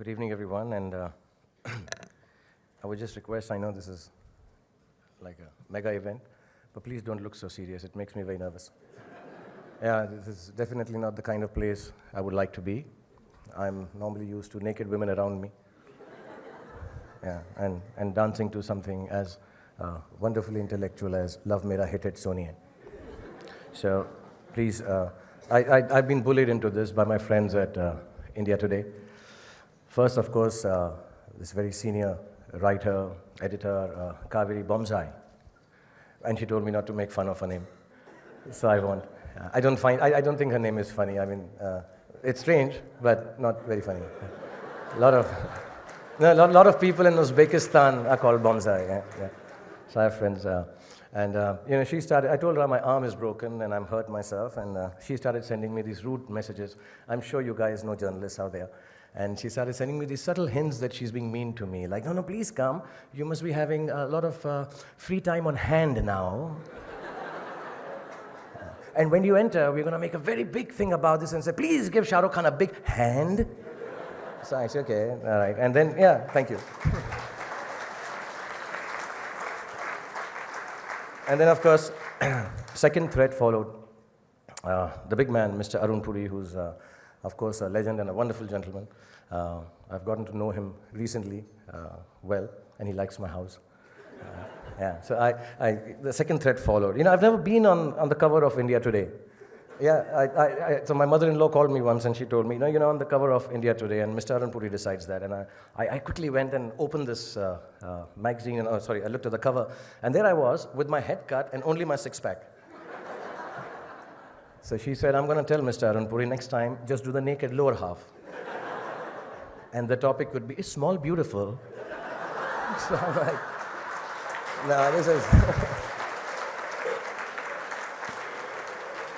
Good evening, everyone, and I would just request, I know this is like a mega event, but please don't look so serious. It makes me very nervous. Yeah, this is definitely not the kind of place I would like to be. I'm normally used to naked women around me. Yeah, and dancing to something as wonderfully intellectual as Love Mera Hit It Sonia. So please, I've been bullied into this by my friends at India Today. First, of course, this very senior writer, editor, Kaveri Bomzai, and she told me not to make fun of her name. So I won't. I don't think her name is funny. I mean, it's strange, but not very funny. A lot of people in Uzbekistan are called Bomzai. Yeah. So I have friends. She started, I told her my arm is broken and I'm hurt myself, and she started sending me these rude messages. I'm sure you guys know journalists out there. And she started sending me these subtle hints that she's being mean to me. Like, no, please come. You must be having a lot of free time on hand now. And when you enter, we're going to make a very big thing about this and say, please give Shah Rukh Khan a big hand. So I said, okay, all right. And then, yeah, thank you. And then, of course, second threat followed. The big man, Mr. Arun Puri, who's, of course, a legend and a wonderful gentleman. I've gotten to know him recently well, and he likes my house. Yeah, so the second threat followed. I've never been on the cover of India Today. Yeah, so my mother-in-law called me once and she told me, you're on the cover of India Today, and Mr. Arun Puri decides that. And I quickly went and opened this magazine, and I looked at the cover, and there I was with my head cut and only my six-pack. So she said, I'm going to tell Mr. Arun Puri next time, just do the naked lower half. And the topic would be, is small beautiful? So I'm like, no, this is...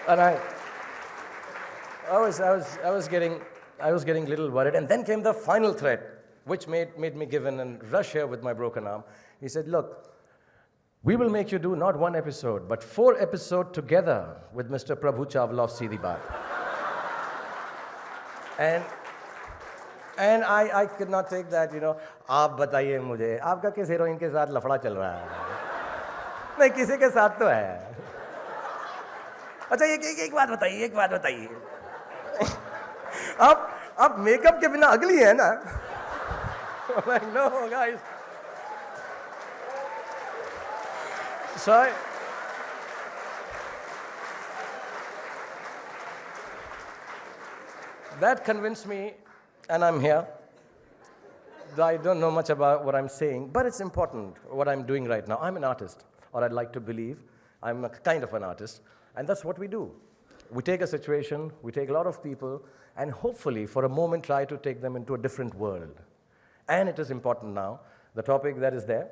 And I was getting a little worried, and then came the final threat, which made me give in and rush here with my broken arm. He said, look, we will make you do not one episode, but 4 episodes together with Mr. Prabhu Chawla of Seedhi Baat. And I could not take that, आप बताइए मुझे, आपका किस heroine के साथ लफड़ा चल रहा है? नहीं, किसी के साथ तो है. अच्छा, एक बात बताइए. आप मेकअप के बिना अगली है ना? I'm like, no, guys. So that convinced me, and I'm here. I don't know much about what I'm saying, but it's important what I'm doing right now. I'm an artist, or I'd like to believe I'm a kind of an artist, and that's what we do. We take a situation, we take a lot of people, and hopefully for a moment try to take them into a different world. And it is important now, the topic that is there.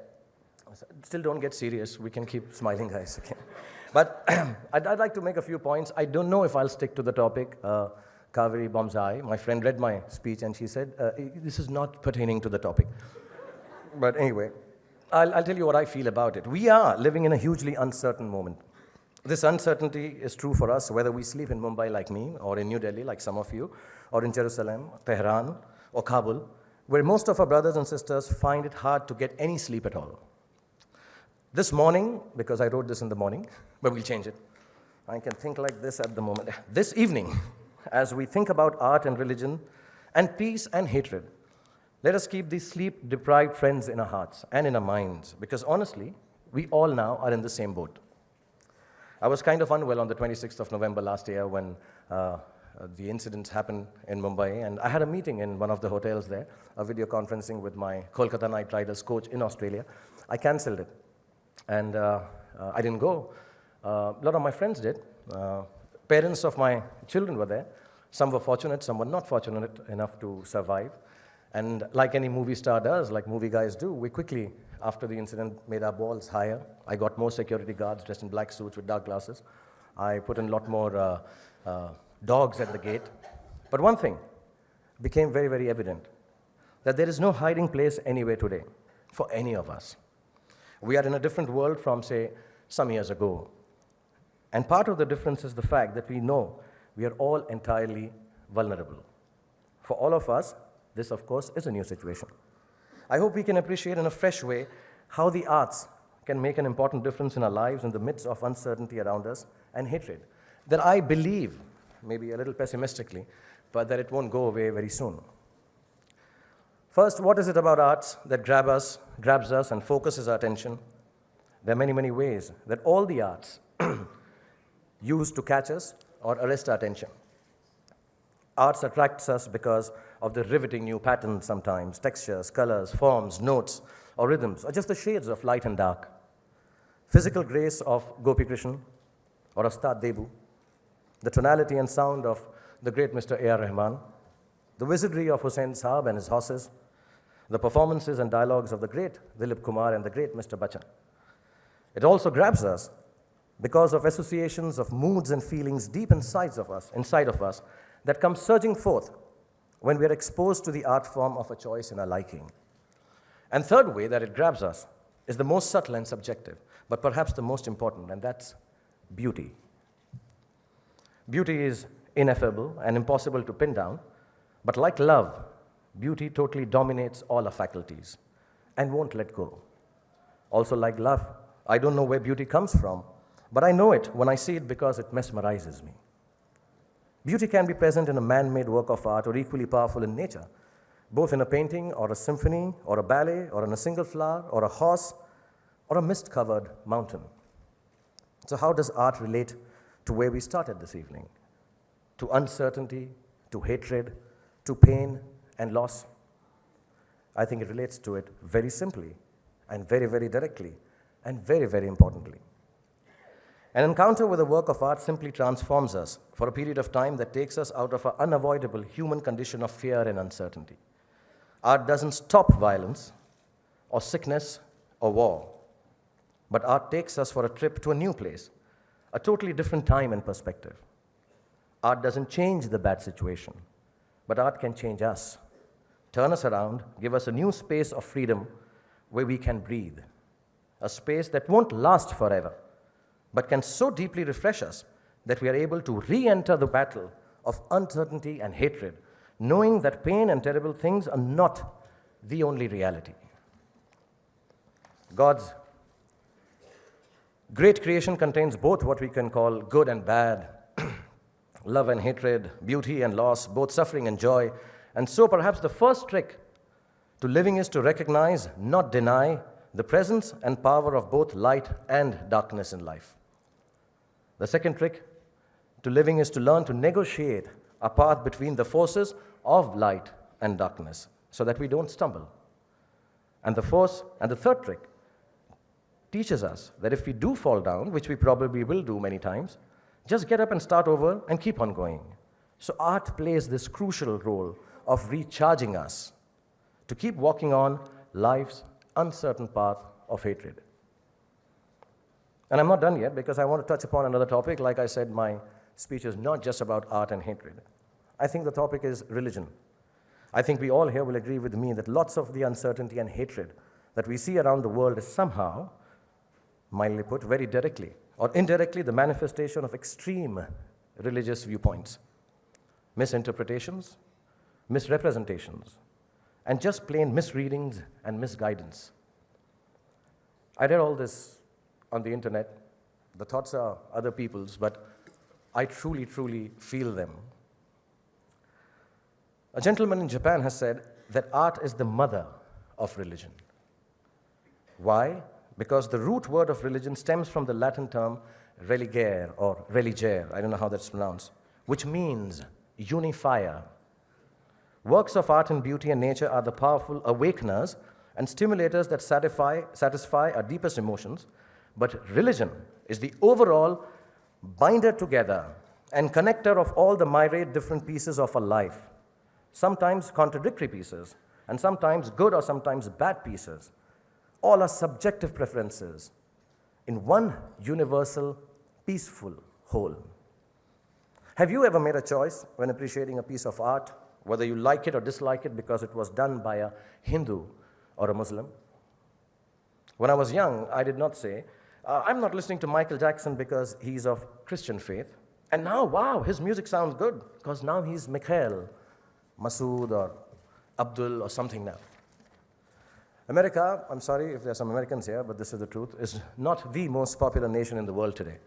Still don't get serious, we can keep smiling, guys. Okay. But I'd like to make a few points. I don't know if I'll stick to the topic. Kaveri Bomzai, my friend, read my speech and she said, this is not pertaining to the topic. But anyway, I'll tell you what I feel about it. We are living in a hugely uncertain moment. This uncertainty is true for us, whether we sleep in Mumbai like me, or in New Delhi like some of you, or in Jerusalem, Tehran, or Kabul, where most of our brothers and sisters find it hard to get any sleep at all. This morning, because I wrote this in the morning, but we'll change it. I can think like this at the moment. This evening, as we think about art and religion, and peace and hatred, let us keep these sleep-deprived friends in our hearts and in our minds, because honestly, we all now are in the same boat. I was kind of unwell on the 26th of November last year when the incidents happened in Mumbai, and I had a meeting in one of the hotels there, a video conferencing with my Kolkata Knight Riders coach in Australia. I cancelled it, and I didn't go. A lot of my friends did. Parents of my children were there. Some were fortunate, some were not fortunate enough to survive. And like any movie star does, like movie guys do, we quickly, after the incident, made our walls higher. I got more security guards dressed in black suits with dark glasses. I put in a lot more dogs at the gate. But one thing became very, very evident, that there is no hiding place anywhere today for any of us. We are in a different world from, say, some years ago. And part of the difference is the fact that we know we are all entirely vulnerable. For all of us, This, of course, is a new situation. I hope we can appreciate in a fresh way how the arts can make an important difference in our lives in the midst of uncertainty around us and hatred that I believe, maybe a little pessimistically, but that it won't go away very soon. First, what is it about arts that grabs us and focuses our attention? There are many, many ways that all the arts use to catch us or arrest our attention. Arts attracts us because of the riveting new patterns sometimes, textures, colors, forms, notes, or rhythms, or just the shades of light and dark. Physical grace of Gopi Krishna or Ustad Debu, the tonality and sound of the great Mr. A.R. Rahman, the wizardry of Hussain Saab and his horses, the performances and dialogues of the great Dilip Kumar and the great Mr. Bachchan. It also grabs us because of associations of moods and feelings deep inside of us that come surging forth when we are exposed to the art form of a choice in our liking. And third way that it grabs us is the most subtle and subjective, but perhaps the most important, and that's beauty. Beauty is ineffable and impossible to pin down, but like love, beauty totally dominates all our faculties and won't let go. Also like love, I don't know where beauty comes from, but I know it when I see it because it mesmerizes me. Beauty can be present in a man-made work of art or equally powerful in nature, both in a painting or a symphony or a ballet or in a single flower or a horse or a mist-covered mountain. So how does art relate to where we started this evening? To uncertainty, to hatred, to pain and loss? I think it relates to it very simply and very, very directly and very, very importantly. An encounter with a work of art simply transforms us for a period of time that takes us out of our unavoidable human condition of fear and uncertainty. Art doesn't stop violence or sickness or war, but art takes us for a trip to a new place, a totally different time and perspective. Art doesn't change the bad situation, but art can change us, turn us around, give us a new space of freedom where we can breathe, a space that won't last forever, but can so deeply refresh us that we are able to re-enter the battle of uncertainty and hatred, knowing that pain and terrible things are not the only reality. God's great creation contains both what we can call good and bad, love and hatred, beauty and loss, both suffering and joy. And so perhaps the first trick to living is to recognize, not deny, the presence and power of both light and darkness in life. The second trick to living is to learn to negotiate a path between the forces of light and darkness so that we don't stumble. And the third trick teaches us that if we do fall down, which we probably will do many times, just get up and start over and keep on going. So art plays this crucial role of recharging us to keep walking on life's uncertain path of hatred. And I'm not done yet because I want to touch upon another topic. Like I said, my speech is not just about art and hatred. I think the topic is religion. I think we all here will agree with me that lots of the uncertainty and hatred that we see around the world is somehow, mildly put, very directly or indirectly the manifestation of extreme religious viewpoints, misinterpretations, misrepresentations, and just plain misreadings and misguidance. I read all this on the internet. The thoughts are other people's, but I truly, truly feel them. A gentleman in Japan has said that art is the mother of religion. Why? Because the root word of religion stems from the Latin term religare or religere, I don't know how that's pronounced, which means unifier. Works of art and beauty and nature are the powerful awakeners and stimulators that satisfy our deepest emotions, but religion is the overall binder together and connector of all the myriad different pieces of our life, sometimes contradictory pieces, and sometimes good or sometimes bad pieces. All our subjective preferences in one universal, peaceful whole. Have you ever made a choice when appreciating a piece of art, whether you like it or dislike it because it was done by a Hindu or a Muslim? When I was young, I did not say, I'm not listening to Michael Jackson because he's of Christian faith. And now, wow, his music sounds good because now he's Mikhail, Masood, or Abdul or something now. America, I'm sorry if there are some Americans here, but this is the truth, is not the most popular nation in the world today.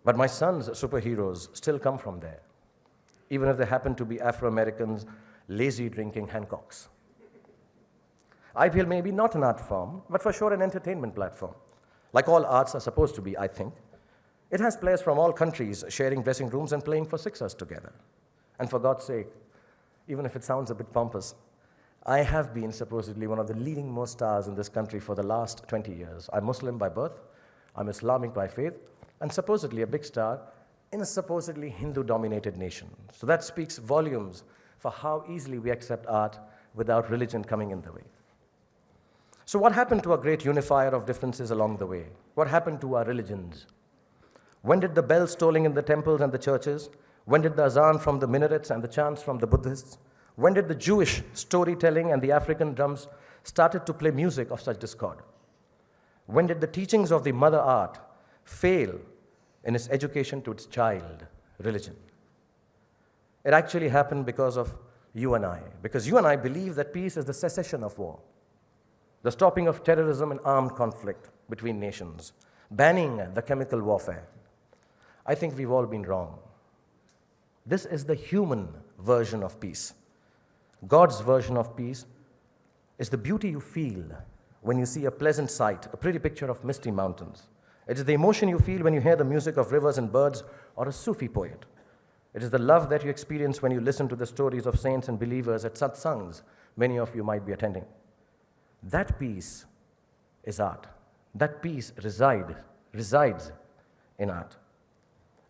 But my son's superheroes still come from there, even if they happen to be Afro-Americans, lazy drinking Hancocks. IPL may be not an art form, but for sure an entertainment platform. Like all arts are supposed to be, I think. It has players from all countries sharing dressing rooms and playing for sixers together. And for God's sake, even if it sounds a bit pompous, I have been supposedly one of the leading most stars in this country for the last 20 years. I'm Muslim by birth, I'm Islamic by faith, and supposedly a big star in a supposedly Hindu-dominated nation. So that speaks volumes for how easily we accept art without religion coming in the way. So what happened to a great unifier of differences along the way? What happened to our religions? When did the bells tolling in the temples and the churches? When did the azan from the minarets and the chants from the Buddhists? When did the Jewish storytelling and the African drums started to play music of such discord? When did the teachings of the mother art fail in its education to its child, religion? It actually happened because of you and I, because you and I believe that peace is the cessation of war, the stopping of terrorism and armed conflict between nations, banning the chemical warfare. I think we've all been wrong. This is the human version of peace. God's version of peace is the beauty you feel when you see a pleasant sight, a pretty picture of misty mountains. It is the emotion you feel when you hear the music of rivers and birds or a Sufi poet. It is the love that you experience when you listen to the stories of saints and believers at satsangs many of you might be attending. That peace is art. That peace resides in art.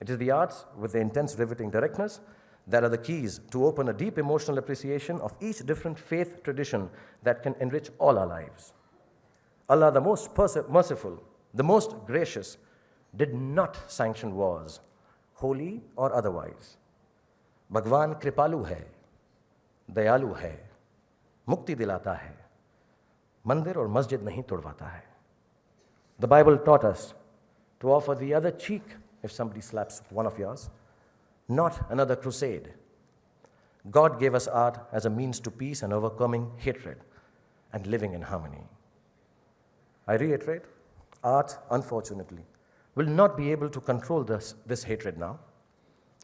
It is the arts with the intense riveting directness that are the keys to open a deep emotional appreciation of each different faith tradition that can enrich all our lives. Allah, the most merciful, the most gracious, did not sanction wars, holy or otherwise. Bhagwan kripalu hai, dayalu hai, mukti dilata hai, mandir or masjid nahi todwata hai. The Bible taught us to offer the other cheek if somebody slaps one of yours, not another crusade. God gave us art as a means to peace and overcoming hatred and living in harmony. I reiterate, art, unfortunately, will not be able to control this hatred now.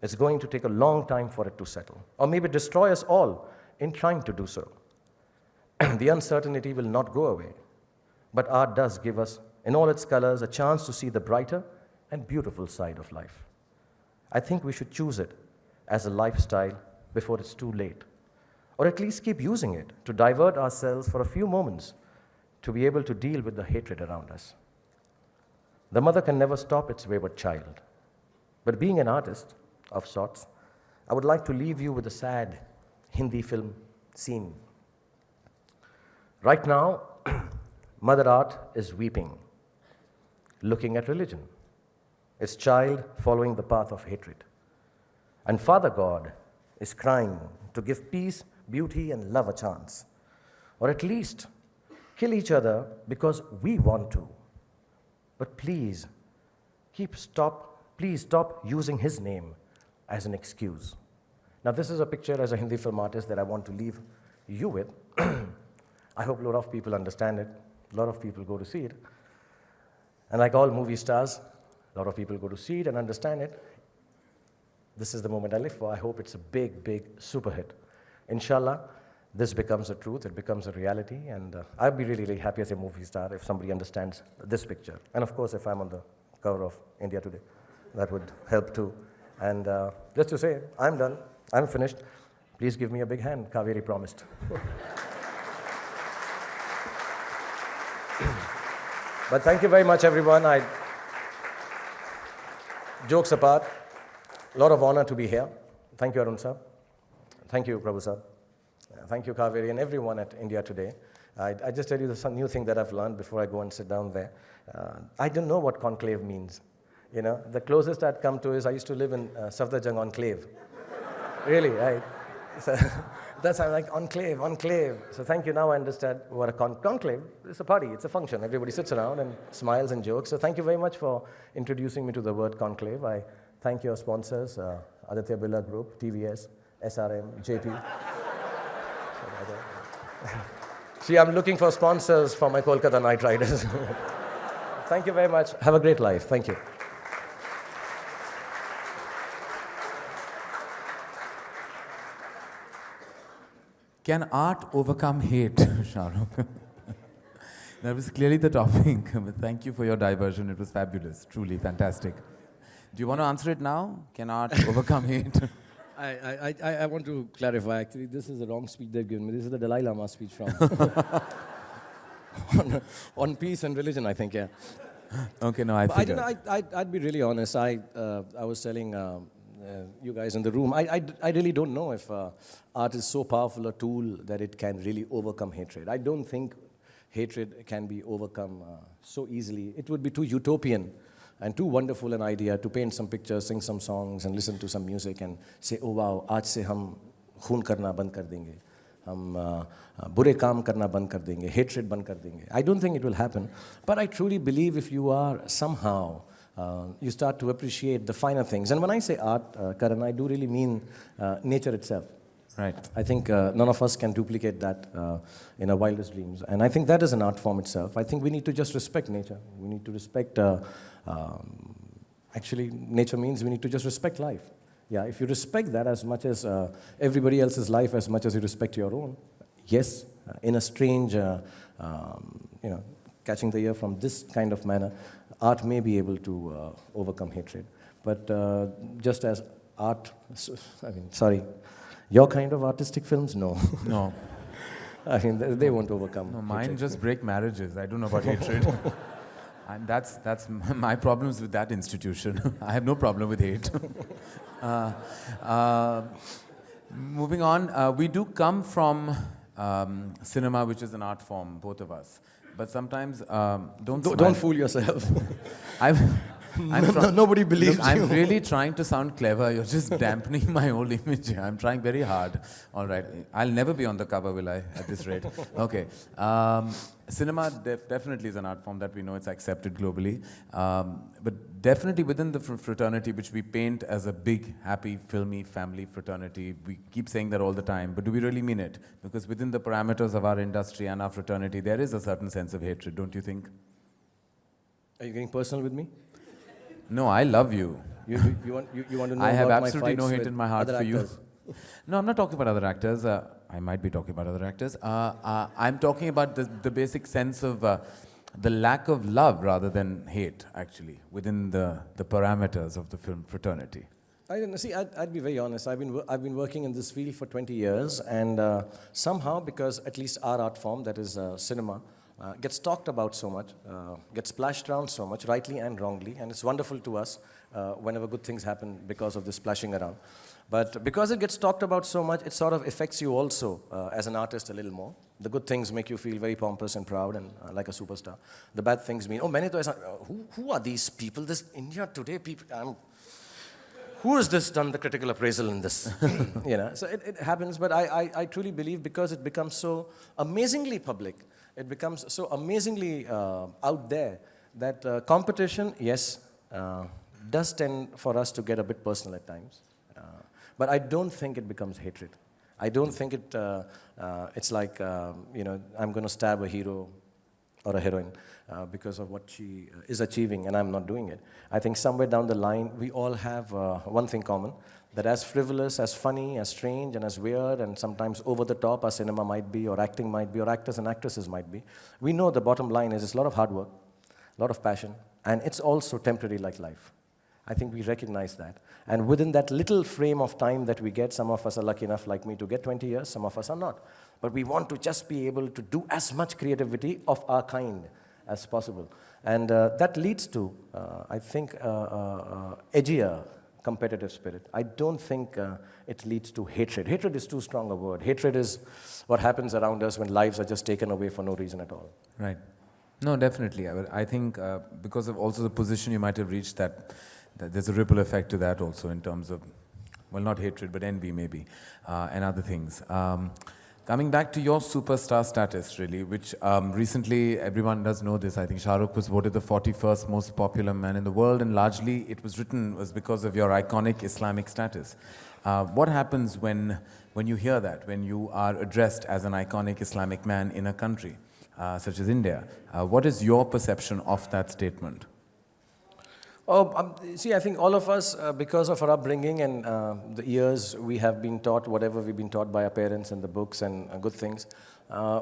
It's going to take a long time for it to settle, or maybe destroy us all in trying to do so. The uncertainty will not go away, but art does give us, in all its colors, a chance to see the brighter and beautiful side of life. I think we should choose it as a lifestyle before it's too late, or at least keep using it to divert ourselves for a few moments to be able to deal with the hatred around us. The mother can never stop its wayward child, but being an artist of sorts, I would like to leave you with a sad Hindi film scene. Right now, Mother Art is weeping, looking at religion, its child following the path of hatred. And Father God is crying to give peace, beauty, and love a chance, or at least kill each other because we want to. But please stop using his name as an excuse. Now, this is a picture as a Hindi film artist that I want to leave you with. I hope a lot of people understand it. A lot of people go to see it. And like all movie stars, a lot of people go to see it and understand it. This is the moment I live for. I hope it's a big, big super hit. Inshallah, this becomes a truth, it becomes a reality, and I'd be really, really happy as a movie star if somebody understands this picture. And of course, if I'm on the cover of India Today, that would help too. And just to say, I'm done, I'm finished. Please give me a big hand, Kaveri promised. But thank you very much, everyone. Jokes apart, a lot of honor to be here. Thank you, Arun sir. Thank you, Prabhu sir. Thank you, Kaveri, and everyone at India Today. I just tell you some new thing that I've learned before I go and sit down there. I don't know what conclave means. You know, the closest I'd come to is I used to live in Safdarjung Enclave. Really, right? So that's I'm like enclave. So thank you. Now I understand what a conclave is. A party. It's a function. Everybody sits around and smiles and jokes. So thank you very much for introducing me to the word conclave. I thank your sponsors, Aditya Birla Group, TVS, SRM, JP. See, I'm looking for sponsors for my Kolkata Knight Riders. Thank you very much. Have a great life. Thank you. Can art overcome hate, Shah Rukh? That was clearly the topic. But thank you for your diversion. It was fabulous. Truly fantastic. Do you want to answer it now? Can art overcome hate? I want to clarify. Actually, this is the wrong speech they've given me. This is the Dalai Lama speech from on peace and religion, I think, yeah. Okay, no, I figured. I'd be really honest. I was telling you guys in the room, I really don't know if art is so powerful a tool that it can really overcome hatred. I don't think hatred can be overcome so easily. It would be too utopian and too wonderful an idea to paint some pictures, sing some songs, and listen to some music and say, oh wow, आज से हम खून करना बंद कर देंगे. हम बुरे काम करना बंद कर देंगे, hatred बंद कर देंगे. I don't think it will happen, but I truly believe if you are somehow, you start to appreciate the finer things. And when I say art, Karan, I do really mean nature itself. Right. I think none of us can duplicate that in our wildest dreams. And I think that is an art form itself. I think we need to just respect nature. We need to respect, actually, nature means we need to just respect life. Yeah, if you respect that as much as everybody else's life, as much as you respect your own, yes, in a strange, catching the ear from this kind of manner, art may be able to overcome hatred. But just as art, your kind of artistic films, no. No. I mean, they won't overcome. No, mine hatred. just break marriages. I don't know about hatred. And that's my problems with that institution. I have no problem with hate. Moving on, we do come from cinema, which is an art form, both of us. But sometimes, don't fool yourself. Nobody believes you. I'm really trying to sound clever. You're just dampening my whole image here. I'm trying very hard. All right. I'll never be on the cover, will I, at this rate? Okay. Cinema definitely is an art form that we know it's accepted globally. But definitely within the fraternity, which we paint as a big, happy, filmy family fraternity, we keep saying that all the time. But do we really mean it? Because within the parameters of our industry and our fraternity, there is a certain sense of hatred, don't you think? Are you getting personal with me? No, I love you. You want to know I have about absolutely no hate in my heart for you. No, I'm not talking about other actors. I might be talking about other actors. I'm talking about the basic sense of the lack of love rather than hate, actually, within the parameters of the film fraternity. I don't know. See, I'd be very honest. I've been working in this field for 20 years, and somehow, because at least our art form, that is cinema, gets talked about so much, gets splashed around so much, rightly and wrongly, and it's wonderful to us whenever good things happen because of this splashing around. But because it gets talked about so much, it sort of affects you also as an artist a little more. The good things make you feel very pompous and proud and like a superstar. The bad things mean, oh, many to who are these people? This India Today people. Who has this done the critical appraisal in this? So it happens, but I truly believe because it becomes so amazingly public, it becomes so amazingly out there that competition, yes, does tend for us to get a bit personal at times. But I don't think it becomes hatred. I don't think it's like, I'm going to stab a hero or a heroine because of what she is achieving and I'm not doing it. I think somewhere down the line, we all have one thing common, that as frivolous, as funny, as strange, and as weird, and sometimes over the top, our cinema might be, or acting might be, or actors and actresses might be, we know the bottom line is it's a lot of hard work, a lot of passion, and it's also temporary like life. I think we recognize that. And within that little frame of time that we get, some of us are lucky enough, like me, to get 20 years, some of us are not. But we want to just be able to do as much creativity of our kind as possible. And that leads to, I think, edgier competitive spirit. I don't think it leads to hatred. Hatred is too strong a word. Hatred is what happens around us when lives are just taken away for no reason at all. Right. No, definitely. I think because of also the position you might have reached, that there's a ripple effect to that also in terms of, well, not hatred, but envy maybe, and other things. Coming back to your superstar status, really, which recently, everyone does know this, I think Shah Rukh was voted the 41st most popular man in the world, and largely it was because of your iconic Islamic status. What happens when when you hear that, when you are addressed as an iconic Islamic man in a country such as India, what is your perception of that statement? Oh, see, I think all of us, because of our upbringing and the years we have been taught, whatever we've been taught by our parents and the books and good things,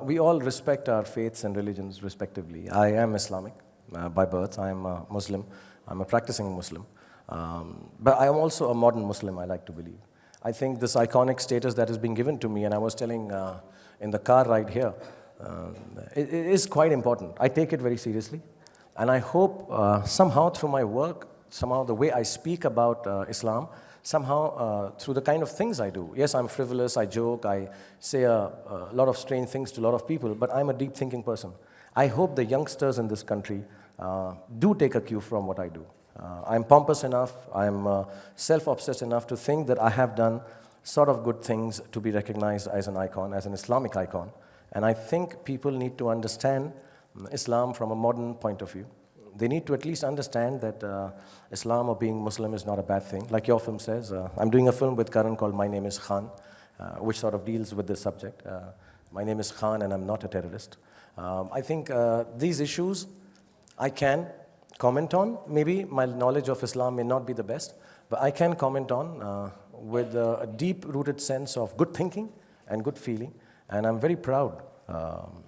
we all respect our faiths and religions respectively. I am Islamic by birth. I am a Muslim. I'm a practicing Muslim. But I am also a modern Muslim, I like to believe. I think this iconic status that has been given to me, and I was telling in the car ride here, it is quite important. I take it very seriously. And I hope somehow through my work, somehow the way I speak about Islam, somehow through the kind of things I do. Yes, I'm frivolous, I joke, I say a lot of strange things to a lot of people, but I'm a deep thinking person. I hope the youngsters in this country do take a cue from what I do. I'm pompous enough, I'm self-obsessed enough to think that I have done sort of good things to be recognized as an icon, as an Islamic icon. And I think people need to understand Islam from a modern point of view. They need to at least understand that Islam or being Muslim is not a bad thing. Like your film says, I'm doing a film with Karan called My Name is Khan, which sort of deals with this subject. My name is Khan and I'm not a terrorist. I think these issues I can comment on. Maybe my knowledge of Islam may not be the best, but I can comment on with a deep-rooted sense of good thinking and good feeling. And I'm very proud.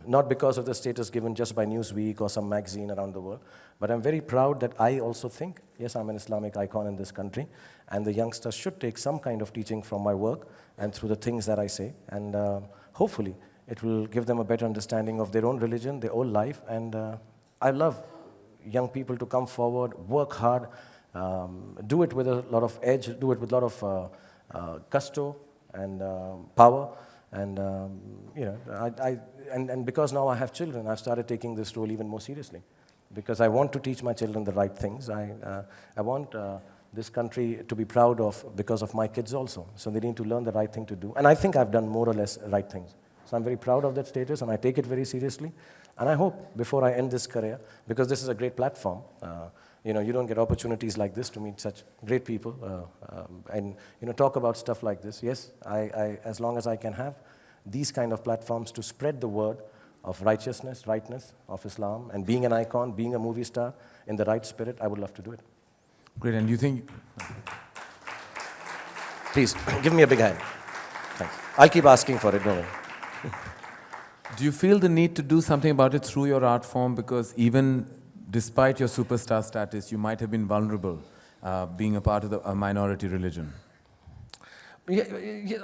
Not because of the status given just by Newsweek or some magazine around the world, but I'm very proud that I also think, yes, I'm an Islamic icon in this country, and the youngsters should take some kind of teaching from my work and through the things that I say, and hopefully it will give them a better understanding of their own religion, their own life, and I love young people to come forward, work hard, do it with a lot of edge, do it with a lot of gusto and power. And and because now I have children, I've started taking this role even more seriously, because I want to teach my children the right things. I want this country to be proud of because of my kids also. So they need to learn the right thing to do. And I think I've done more or less right things. So I'm very proud of that status, and I take it very seriously. And I hope before I end this career, because this is a great platform, you don't get opportunities like this to meet such great people and talk about stuff like this. Yes, I as long as I can have these kind of platforms to spread the word of righteousness, rightness of Islam, and being an icon, being a movie star in the right spirit, I would love to do it. Great, and you think... Please, give me a big hand. Thanks. I'll keep asking for it, don't worry. Do you feel the need to do something about it through your art form? Because even despite your superstar status, you might have been vulnerable being a part of a minority religion. Yeah,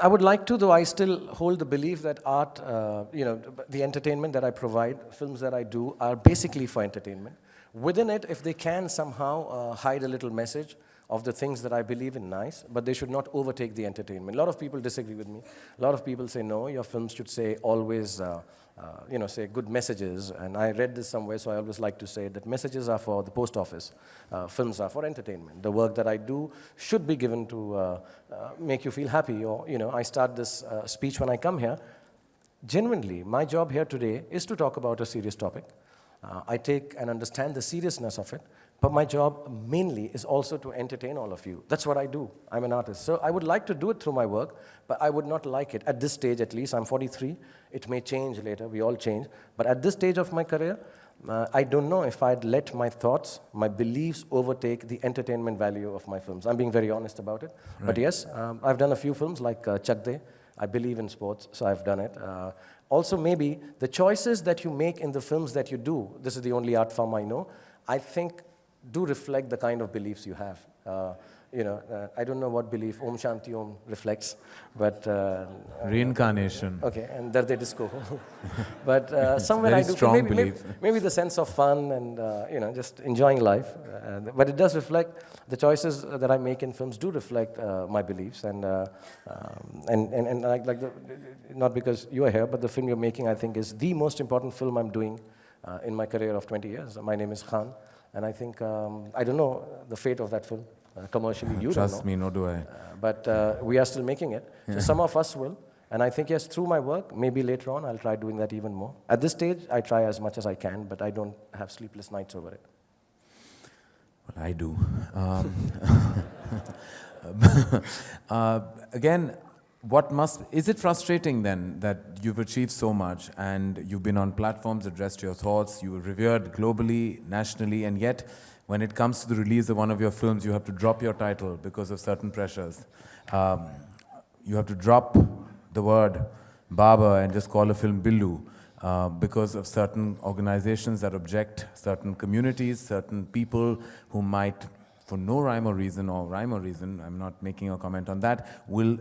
I would like to, though I still hold the belief that art, the entertainment that I provide, films that I do, are basically for entertainment. Within it, if they can somehow hide a little message of the things that I believe in, nice, but they should not overtake the entertainment. A lot of people disagree with me. A lot of people say, no, your films should say always, say good messages. And I read this somewhere, so I always like to say that messages are for the post office. Films are for entertainment. The work that I do should be given to make you feel happy. Or, I start this speech when I come here. Genuinely, my job here today is to talk about a serious topic. I take and understand the seriousness of it. But my job mainly is also to entertain all of you. That's what I do. I'm an artist. So I would like to do it through my work, but I would not like it, at this stage at least. I'm 43. It may change later. We all change. But at this stage of my career, I don't know if I'd let my thoughts, my beliefs overtake the entertainment value of my films. I'm being very honest about it. Right. But yes, I've done a few films like Chak De. I believe in sports, so I've done it. Also, maybe the choices that you make in the films that you do, this is the only art form I know, I think do reflect the kind of beliefs you have. I don't know what belief Om Shanti Om reflects, but... Reincarnation. Okay, and Darde Disco. But somewhere I do... Maybe the sense of fun and, just enjoying life. But it does reflect, the choices that I make in films do reflect my beliefs. And not because you are here, but the film you're making, I think, is the most important film I'm doing in my career of 20 years. My name is Khan. And I think, I don't know the fate of that film. Commercially, you Trust don't know. me, nor do I. But we are still making it. Yeah. So some of us will. And I think, yes, through my work, maybe later on, I'll try doing that even more. At this stage, I try as much as I can, but I don't have sleepless nights over it. Well, I do. Again, Is it frustrating then that you've achieved so much and you've been on platforms, addressed your thoughts, you were revered globally, nationally, and yet when it comes to the release of one of your films, you have to drop your title because of certain pressures. You have to drop the word Baba and just call a film Billu because of certain organizations that object, certain communities, certain people who might, for no rhyme or reason, I'm not making a comment on that, will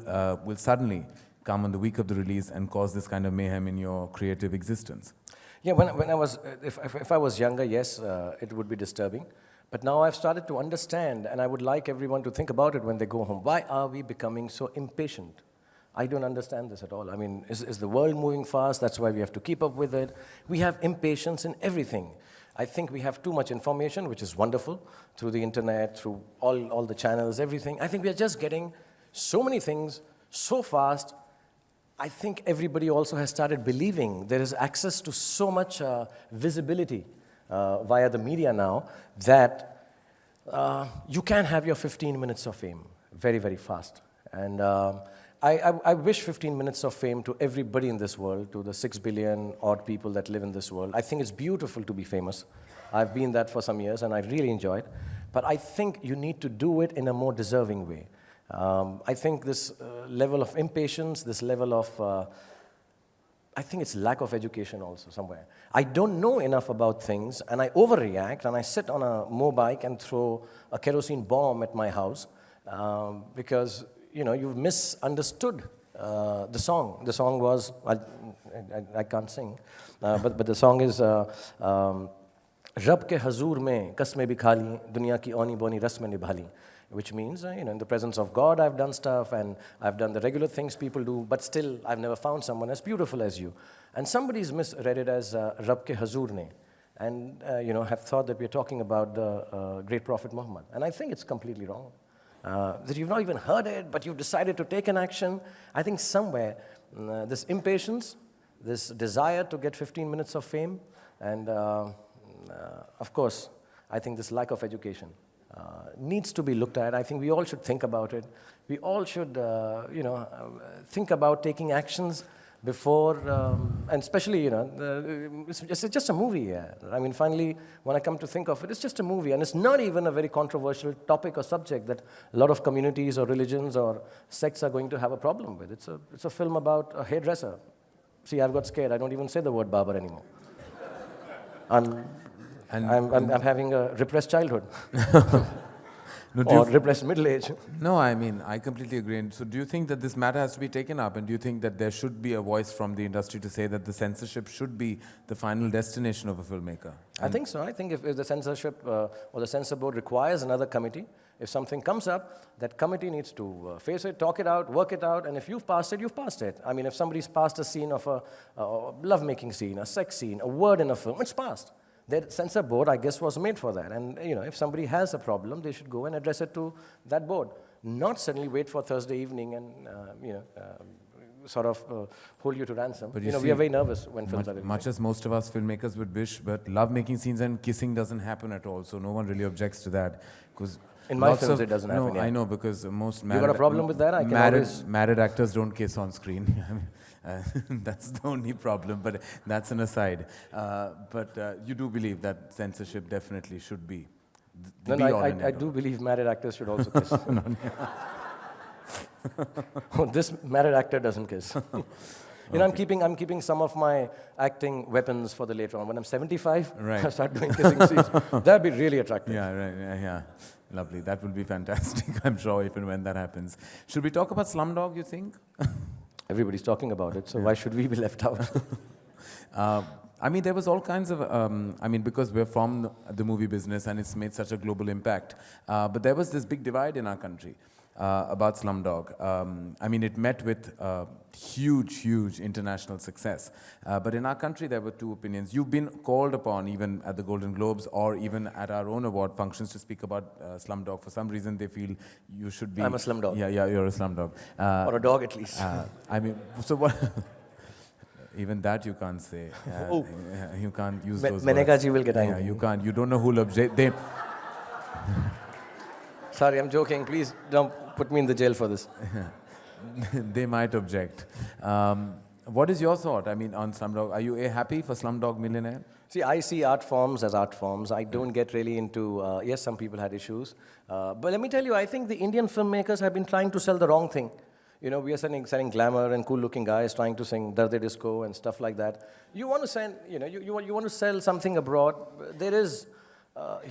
suddenly come on the week of the release and cause this kind of mayhem in your creative existence. Yeah, when I was, if I was younger, yes, it would be disturbing. But now I've started to understand, and I would like everyone to think about it when they go home. Why are we becoming so impatient? I don't understand this at all. I mean, is the world moving fast? That's why we have to keep up with it. We have impatience in everything. I think we have too much information, which is wonderful, through the internet, through all the channels, everything. I think we are just getting so many things so fast. I think everybody also has started believing there is access to so much visibility via the media now that you can have your 15 minutes of fame very, very fast. And I wish 15 minutes of fame to everybody in this world, to the 6 billion odd people that live in this world. I think it's beautiful to be famous. I've been that for some years and I really enjoy it. But I think you need to do it in a more deserving way. I think this level of impatience, this level of, I think it's lack of education also somewhere. I don't know enough about things and I overreact and I sit on a motorbike and throw a kerosene bomb at my house because you've misunderstood the song. The song was, I can't sing, but the song is Rab ke hazur mein kasmein bhi kha li, duniya ki auni boni rasmein nibha li, which means, in the presence of God I've done stuff and I've done the regular things people do, but still I've never found someone as beautiful as you. And somebody's misread it as Rab ke hazur ne, and have thought that we're talking about the great Prophet Muhammad. And I think it's completely wrong. That you've not even heard it, but you've decided to take an action. I think somewhere this impatience, this desire to get 15 minutes of fame, and of course, I think this lack of education needs to be looked at. I think we all should think about it. We all should, think about taking actions before, and especially, it's just a movie. Yeah. I mean, finally, when I come to think of it, it's just a movie, and it's not even a very controversial topic or subject that a lot of communities or religions or sects are going to have a problem with. It's a film about a hairdresser. See, I've got scared. I don't even say the word barber anymore. I'm having a repressed childhood. Or repressed middle age. No, I mean, I completely agree. And so do you think that this matter has to be taken up? And do you think that there should be a voice from the industry to say that the censorship should be the final destination of a filmmaker? I think so. I think if the censorship or the censor board requires another committee, if something comes up, that committee needs to face it, talk it out, work it out, and if you've passed it, you've passed it. I mean, if somebody's passed a scene of a love-making scene, a sex scene, a word in a film, it's passed. The censor board, I guess, was made for that. And, if somebody has a problem, they should go and address it to that board. Not suddenly wait for Thursday evening and, hold you to ransom. But we are very nervous when films are released. Much as most of us filmmakers would wish, but love-making scenes and kissing doesn't happen at all. So no one really objects to that. Because in my films, it doesn't happen. No, I know, because most married... You got a problem with that? Married actors don't kiss on screen. That's the only problem, but that's an aside. But you do believe that censorship definitely should be the be-all and end-all. I do believe married actors should also kiss. This married actor doesn't kiss. Okay. I'm keeping some of my acting weapons for the later on. When I'm 75, right. I start doing kissing scenes. That'd be really attractive. Yeah, right. Yeah. Lovely. That will be fantastic, I'm sure, if and when that happens. Should we talk about Slumdog, you think? Everybody's talking about it, so why should we be left out? I mean, there was all kinds of, because we're from the movie business and it's made such a global impact, but there was this big divide in our country about Slumdog. It met with huge international success. But in our country, there were two opinions. You've been called upon, even at the Golden Globes or even at our own award functions, to speak about Slumdog. For some reason, they feel you should be... I'm a slumdog. Yeah, you're a slumdog. Or a dog, at least. So what... Even that you can't say. You can't use those Menega words. ji will get angry. Yeah, you can't. You don't know who'll object. Sorry, I'm joking. Please don't put me in the jail for this. they might object. What is your thought? I mean, on Slumdog, are you happy for Slumdog Millionaire? See, I see art forms as art forms. I don't get really into, yes, some people had issues. But let me tell you, I think the Indian filmmakers have been trying to sell the wrong thing. You know, we are selling glamour and cool-looking guys trying to sing Darde Disco and stuff like that. You want to send, you know, you want to sell something abroad. There is there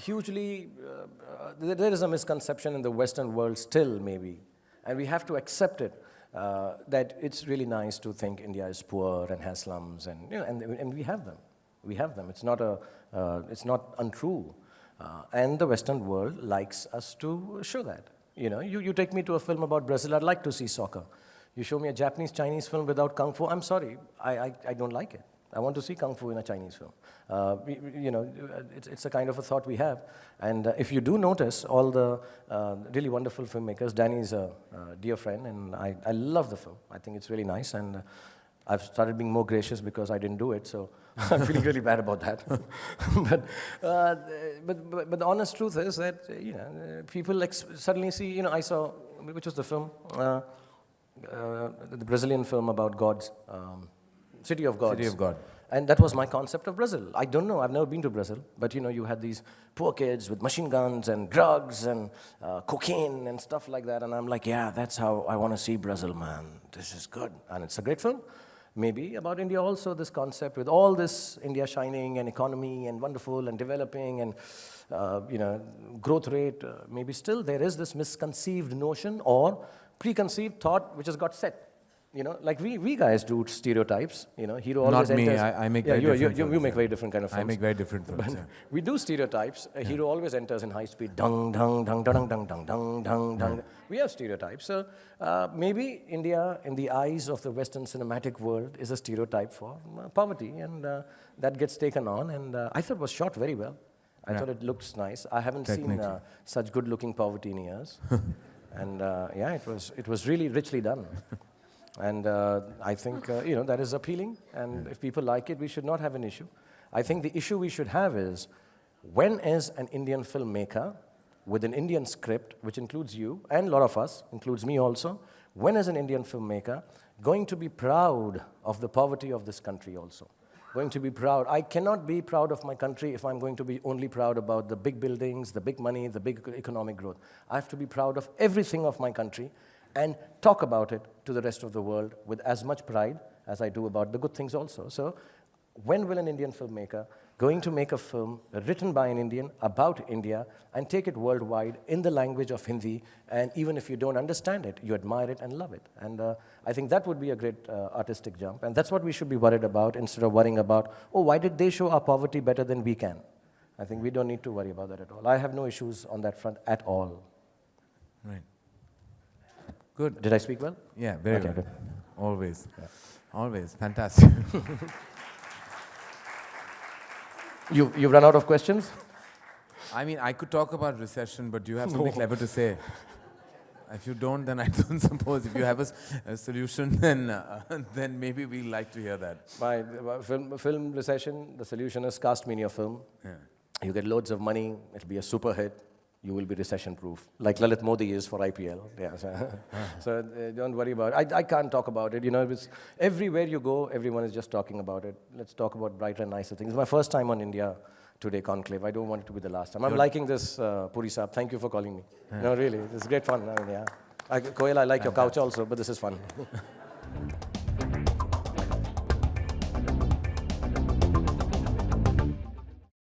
is a misconception in the Western world still, maybe. And we have to accept it, that it's really nice to think India is poor and has slums, and, you know, and we have them. We have them. It's not untrue. And the Western world likes us to show that. You know, you take me to a film about Brazil, I'd like to see soccer. You show me a Japanese Chinese film without Kung Fu, I'm sorry, I don't like it. I want to see Kung Fu in a Chinese film. You know, it's a kind of a thought we have. And if you do notice, all the really wonderful filmmakers, Danny's a dear friend, and I love the film. I think it's really nice, and I've started being more gracious because I didn't do it, so I'm feeling really bad about that. but the honest truth is that, you know, people suddenly see, you know, I saw, which was the film, the Brazilian film about God's, City of Gods. City of God. And that was my concept of Brazil. I don't know, I've never been to Brazil, but you know, you had these poor kids with machine guns and drugs and cocaine and stuff like that, and I'm like, yeah, that's how I want to see Brazil, man. This is good, and it's a great film. Maybe about India also, this concept with all this India shining and economy and wonderful and developing and you know, growth rate, maybe still there is this misconceived notion or preconceived thought which has got set. You know, like we guys do stereotypes. You know, hero always Not me. enters. I make very different films. You make very different kind of films. I make very different films. But we do stereotypes. A hero always enters in high speed. Dung dung dung dung dung dung dung dung dung. We have stereotypes. So maybe India, in the eyes of the Western cinematic world, is a stereotype for poverty, and that gets taken on. And I thought it was shot very well. I thought it looks nice. I haven't seen such good-looking poverty in years. And yeah, it was really richly done. And I think, you know, that is appealing. And if people like it, we should not have an issue. I think the issue we should have is, when is an Indian filmmaker with an Indian script, which includes you and a lot of us, includes me also, when is an Indian filmmaker going to be proud of the poverty of this country also? Going to be proud. I cannot be proud of my country if I'm going to be only proud about the big buildings, the big money, the big economic growth. I have to be proud of everything of my country and talk about it to the rest of the world with as much pride as I do about the good things also. So when will an Indian filmmaker going to make a film written by an Indian about India and take it worldwide in the language of Hindi, and even if you don't understand it, you admire it and love it? And I think that would be a great artistic jump, and that's what we should be worried about instead of worrying about, oh, why did they show our poverty better than we can? I think we don't need to worry about that at all. I have no issues on that front at all. Right. Good. Did I speak well? Yeah, very okay, well. good. Always. Yeah. Always. Fantastic. You've run out of questions? I mean, I could talk about recession, but do you have something clever to say? If you don't, then I don't suppose. If you have a solution, then maybe we'd like to hear that. My film recession, the solution is cast me in your film. Yeah. You get loads of money, it'll be a super hit. You will be recession-proof, like Lalit Modi is for IPL. Yeah, so don't worry about it. I can't talk about it. You know, everywhere you go, everyone is just talking about it. Let's talk about brighter and nicer things. It's my first time on India Today Conclave. I don't want it to be the last time. I'm liking this, Puri Saab. Thank you for calling me. No, really, this is great fun. I mean, yeah. Koel, I like your couch also, but this is fun.